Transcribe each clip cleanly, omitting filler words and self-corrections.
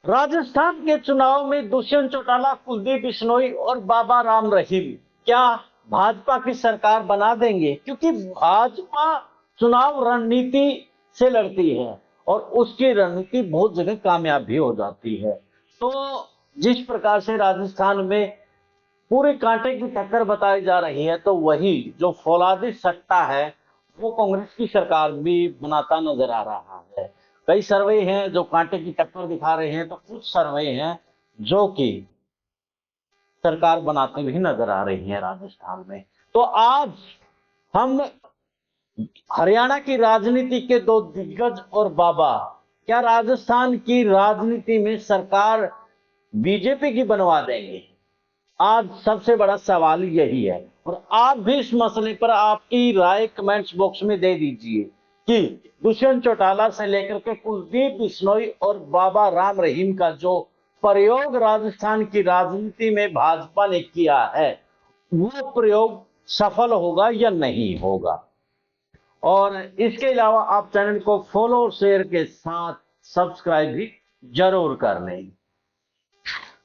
राजस्थान के चुनाव में दुष्यंत चौटाला, कुलदीप बिश्नोई और बाबा राम रहीम क्या भाजपा की सरकार बना देंगे? क्योंकि भाजपा चुनाव रणनीति से लड़ती है और उसकी रणनीति बहुत जगह कामयाब भी हो जाती है। तो जिस प्रकार से राजस्थान में पूरे कांटे की टक्कर बताई जा रही है, तो वही जो फौलादी सट्टा है वो कांग्रेस की सरकार भी बनाता नजर आ रहा है। कई सर्वे हैं जो कांटे की टक्कर दिखा रहे हैं, तो कुछ सर्वे हैं जो कि सरकार बनाते भी नजर आ रही है राजस्थान में। तो आज हम हरियाणा की राजनीति के दो दिग्गज और बाबा क्या राजस्थान की राजनीति में सरकार बीजेपी की बनवा देंगे? आज सबसे बड़ा सवाल यही है। और आप भी इस मसले पर आपकी राय कमेंट्स बॉक्स में दे दीजिए कि दुष्यंत चौटाला से लेकर के कुलदीप बिश्नोई और बाबा राम रहीम का जो प्रयोग राजस्थान की राजनीति में भाजपा ने किया है, वो प्रयोग सफल होगा या नहीं होगा। और इसके अलावा आप चैनल को फॉलो और शेयर के साथ सब्सक्राइब भी जरूर कर लें।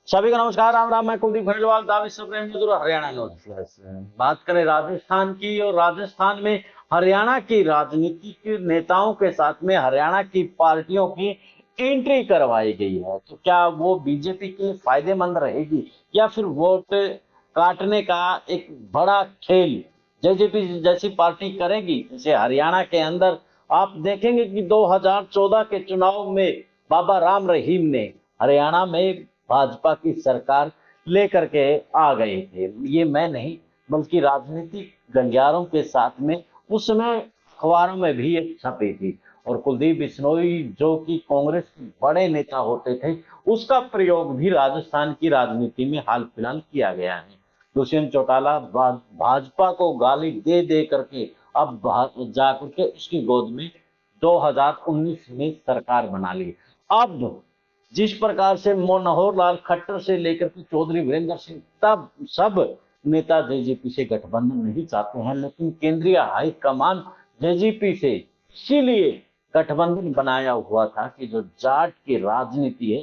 सभी को नमस्कार, राम राम। मैं कुलदीप खंडेलवाल, दावी प्रेम मजदूर, हरियाणा न्यूज फ्लैश। बात करें राजस्थान की, और राजस्थान में हरियाणा की राजनीति के नेताओं के साथ में हरियाणा की पार्टियों की एंट्री करवाई गई है, तो क्या वो बीजेपी के फायदेमंद रहेगी या फिर वोट काटने का एक बड़ा खेल जेजेपी जैसी पार्टी करेगी? जैसे हरियाणा के अंदर आप देखेंगे कि 2014 के चुनाव में बाबा राम रहीम ने हरियाणा में भाजपा की सरकार लेकर के आ गए थे। ये मैं नहीं बल्कि राजनीतिक गलियारों के साथ में उस समय अखबारों में भी ये छपी थी। और कुलदीप बिश्नोई जो कि कांग्रेस के बड़े नेता होते थे, उसका प्रयोग भी राजस्थान की राजनीति में हाल फिलहाल किया गया है। दुष्यंत चौटाला भाजपा को गाली दे दे करके अब जाकर के उसकी गोद में 2019 में सरकार बना ली। अब जिस प्रकार से मनोहर लाल खट्टर से लेकर के चौधरी वीरेंद्र सिंह तब सब नेता जेजेपी से गठबंधन नहीं चाहते हैं, लेकिन केंद्रीय हाईकमान जेजेपी से इसीलिए गठबंधन बनाया हुआ था कि जो जाट की राजनीति है,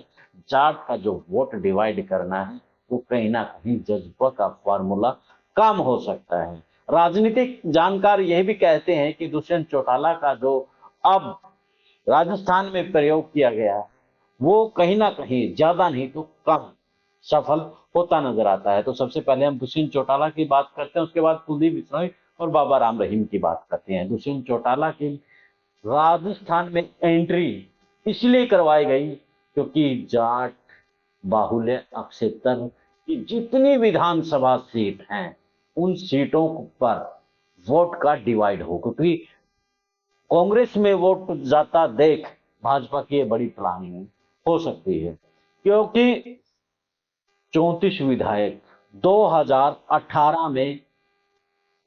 जाट का जो वोट डिवाइड करना है, वो कहीं ना कहीं जज्बा का फॉर्मूला काम हो सकता है। राजनीतिक जानकार यह भी कहते हैं कि दुष्यंत चौटाला का जो अब राजस्थान में प्रयोग किया गया वो कहीं ना कहीं ज्यादा नहीं तो कम सफल होता नजर आता है। तो सबसे पहले हम दुष्यंत चौटाला की बात करते हैं, उसके बाद कुलदीप बिश्नोई और बाबा राम रहीम की बात करते हैं। दुष्यंत चौटाला की राजस्थान में एंट्री इसलिए करवाई गई क्योंकि जाट बाहुल्य क्षेत्र की जितनी विधानसभा सीट हैं, उन सीटों पर वोट का डिवाइड हो, क्योंकि कांग्रेस में वोट जाता देख भाजपा की बड़ी प्लानिंग हो सकती है। क्योंकि 34 विधायक 2018 में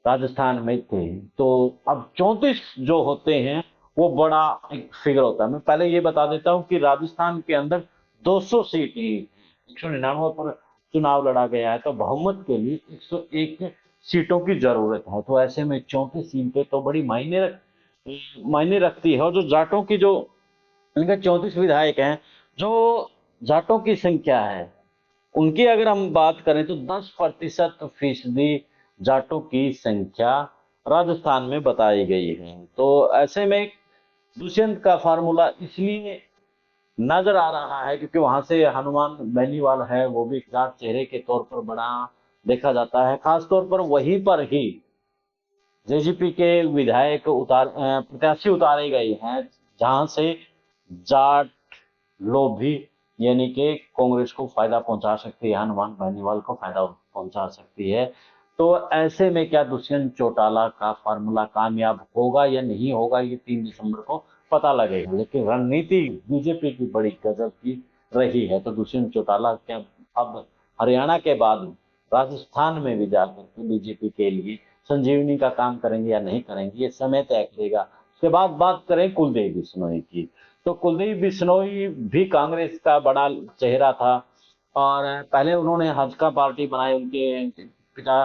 राजस्थान में थे, तो अब 34 जो होते हैं वो बड़ा एक फिगर होता है। मैं पहले ये बता देता हूं कि राजस्थान के अंदर 200 सीट ही 199 पर चुनाव लड़ा गया है, तो बहुमत के लिए 101 सीटों की जरूरत है। तो ऐसे में 34 सीटें तो बड़ी मायने रखती है। और जो जाटों की जो इनके 34 विधायक हैं, जो जाटों की संख्या है उनकी अगर हम बात करें तो 10% फीसदी जाटों की संख्या राजस्थान में बताई गई है। तो ऐसे में दुष्यंत का फार्मूला इसलिए नजर आ रहा है क्योंकि वहां से हनुमान बेनीवाल है, वो भी एक जाट चेहरे के तौर पर बड़ा देखा जाता है। खासतौर पर वहीं पर ही जेजेपी के विधायक प्रत्याशी उतारे गए हैं जहां से जाट लोग भी यानी कि कांग्रेस को फायदा पहुंचा सकती है, हनुमान बेनीवाल को फायदा पहुंचा सकती है। तो ऐसे में क्या दुष्यंत चौटाला का फार्मूला कामयाब होगा या नहीं होगा, ये 3 दिसंबर को पता लगेगा। लेकिन रणनीति बीजेपी की बड़ी गजब की रही है। तो दुष्यंत चौटाला क्या अब हरियाणा के बाद राजस्थान में भी जाकर के बीजेपी के लिए संजीवनी का काम करेंगे या नहीं करेंगे, ये समय तय करेगा। उसके बाद बात करें कुलदीप बिश्नोई की, तो कुलदीप बिश्नोई भी कांग्रेस का बड़ा चेहरा था और पहले उन्होंने हजका पार्टी बनाई। उनके पिता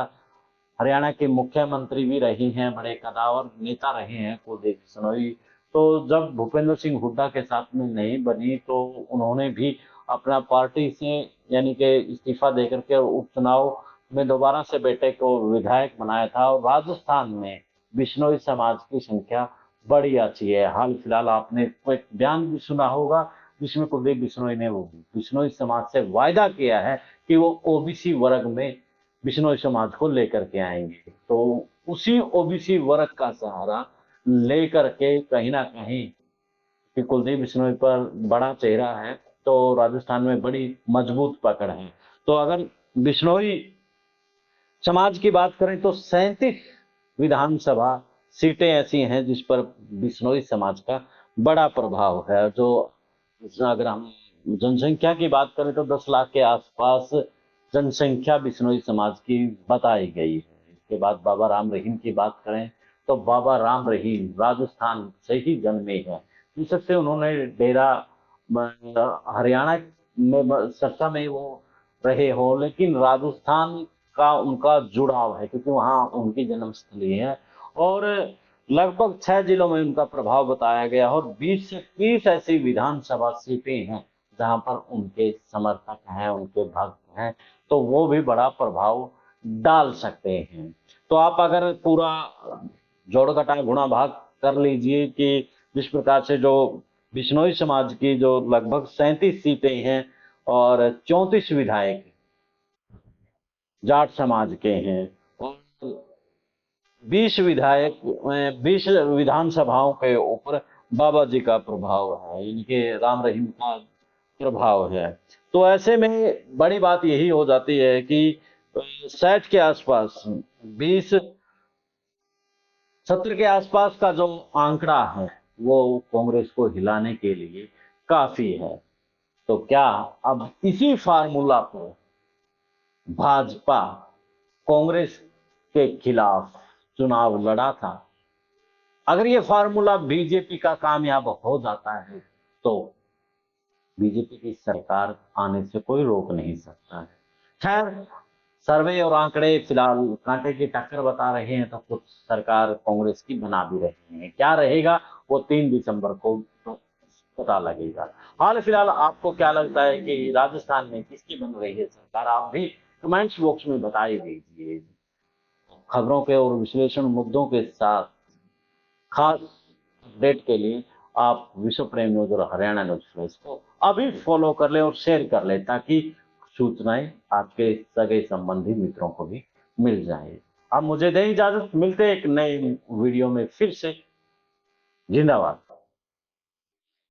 हरियाणा के मुख्यमंत्री भी रही हैं, बड़े कदावर नेता रहे हैं कुलदीप बिश्नोई। तो जब भूपेंद्र सिंह हुड्डा के साथ में नहीं बनी तो उन्होंने भी अपना पार्टी से यानी कि इस्तीफा देकर के उपचुनाव में दोबारा से बेटे को विधायक बनाया था। और राजस्थान में बिश्नोई समाज की संख्या बड़ी अच्छी है। हाल फिलहाल आपने एक बयान भी सुना होगा जिसमें कुलदीप बिश्नोई ने वो बिश्नोई समाज से वायदा किया है कि वो ओबीसी वर्ग में बिश्नोई समाज को लेकर के आएंगे। तो उसी ओबीसी वर्ग का सहारा लेकर के कहीं ना कहीं कि कुलदीप बिश्नोई पर बड़ा चेहरा है, तो राजस्थान में बड़ी मजबूत पकड़ है। तो अगर बिश्नोई समाज की बात करें तो 37 विधानसभा सीटें ऐसी हैं जिस पर बिश्नोई समाज का बड़ा प्रभाव है। जो अगर हम जनसंख्या की बात करें तो 10 लाख के आसपास जनसंख्या बिश्नोई समाज की बताई गई है। इसके बाद बाबा राम रहीम की बात करें तो बाबा राम रहीम राजस्थान से ही जन्मे हैं। जिस सकते उन्होंने डेरा हरियाणा में सरसा में वो रहे हो, लेकिन राजस्थान का उनका जुड़ाव है क्योंकि वहाँ उनकी जन्मस्थली है। और लगभग 6 जिलों में उनका प्रभाव बताया गया और 20 से 30 ऐसी विधानसभा सीटें हैं जहां पर उनके समर्थक हैं, उनके भक्त हैं, तो वो भी बड़ा प्रभाव डाल सकते हैं। तो आप अगर पूरा जोड़ घटा गुणा भाग कर लीजिए कि जिस प्रकार से जो बिश्नोई समाज की जो लगभग 37 सीटें हैं और 34 विधायक जाट समाज के हैं और 20 विधायक 20 विधानसभाओं के ऊपर बाबा जी का प्रभाव है, इनके राम रहीम का प्रभाव है। तो ऐसे में बड़ी बात यही हो जाती है कि 60 के आसपास 20 70 के आसपास का जो आंकड़ा है वो कांग्रेस को हिलाने के लिए काफी है। तो क्या अब इसी फार्मूला को भाजपा कांग्रेस के खिलाफ चुनाव लड़ा था? अगर ये फार्मूला बीजेपी का कामयाब हो जाता है तो बीजेपी की सरकार आने से कोई रोक नहीं सकता है। खैर, सर्वे और आंकड़े फिलहाल कांटे की टक्कर बता रहे हैं, तो कुछ सरकार कांग्रेस की बना भी रही है। क्या रहेगा वो 3 दिसंबर को तो पता लगेगा। हाल फिलहाल आपको क्या लगता है कि राजस्थान में किसकी बन रही है सरकार? आप भी कमेंट्स बॉक्स में बताई दीजिए। खबरों के और विश्लेषण मुद्दों के साथ खास अपडेट के लिए आप विश्व प्रेम न्यूज और हरियाणा न्यूज फ्लैश को अभी फॉलो कर लें और शेयर कर लें ताकि सूचनाएं आपके सगे संबंधी मित्रों को भी मिल जाए। अब मुझे दें इजाजत, मिलते हैं एक नए वीडियो में फिर से। जिंदाबाद।